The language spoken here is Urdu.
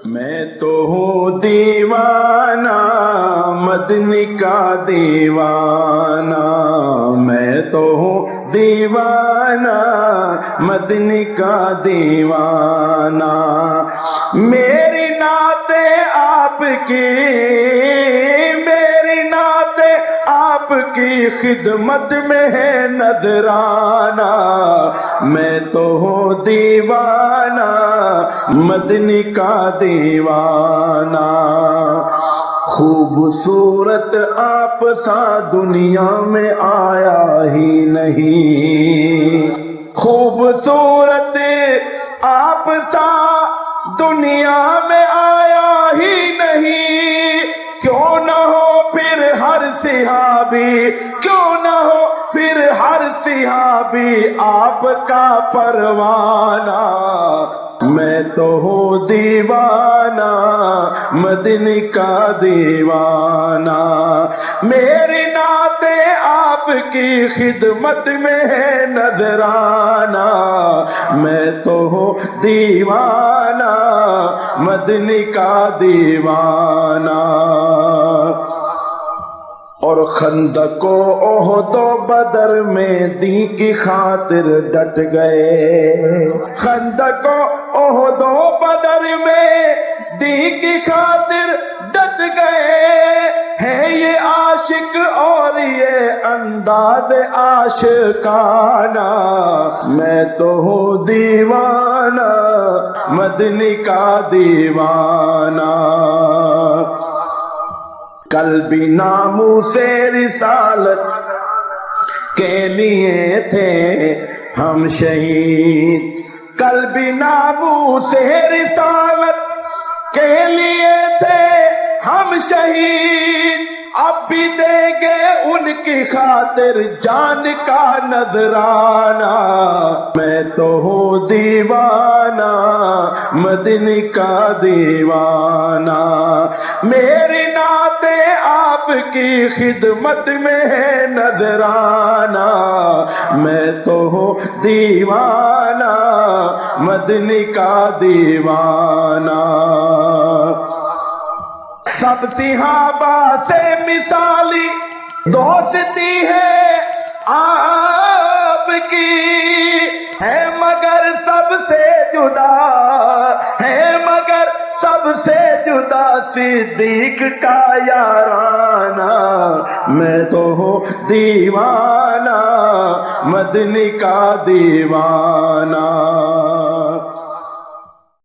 میں تو ہوں دیوانہ مدنی کا دیوانہ، میں تو ہوں دیوانہ مدنی کا دیوانہ، میری نعت آپ کی، میری نعت آپ کی خدمت میں ہے نذرانہ، میں تو ہوں دیوانہ مدنی کا دیوانہ، خوبصورت آپ سا دنیا میں آیا ہی نہیں، خوبصورت آپ سا دنیا میں آیا ہی نہیں، کیوں نہ ہو پھر ہر صحابی، کیوں نہ ہو پھر ہر صحابی آپ کا پروانہ، میں تو ہوں دیوانہ مدنی کا دیوانہ، میری نعت آپ کی خدمت میں ہے نذرانہ، میں تو ہوں دیوانہ مدنی کا دیوانہ، اور خندق و احد و بدر میں دین کی خاطر ڈٹ گئے، خندق و احد و بدر میں دین کی خاطر ڈٹ گئے، ہے یہ عاشق اور یہ انداز عاشقانہ، میں تو ہوں دیوانہ مدنی کا دیوانہ، کل بھی ناموس رسالت کے لیے تھے ہم شہید، کل بھی ناموس رسالت کے لیے تھے ہم شہید، اب بھی دیں گے ان کی خاطر جان کا نذرانہ، میں تو ہوں دیوانہ مدنی کا دیوانہ، میری نعت آپ کی خدمت میں ہے نذرانہ، میں تو ہوں دیوانہ مدنی کا دیوانہ، سب صحابہ سے مثالی دوستی ہے آپ کی، ہے مگر سب سے جدا، ہے مگر سب سے جدا صدیق کا یارانہ، میں تو ہوں دیوانہ مدنی کا دیوانہ۔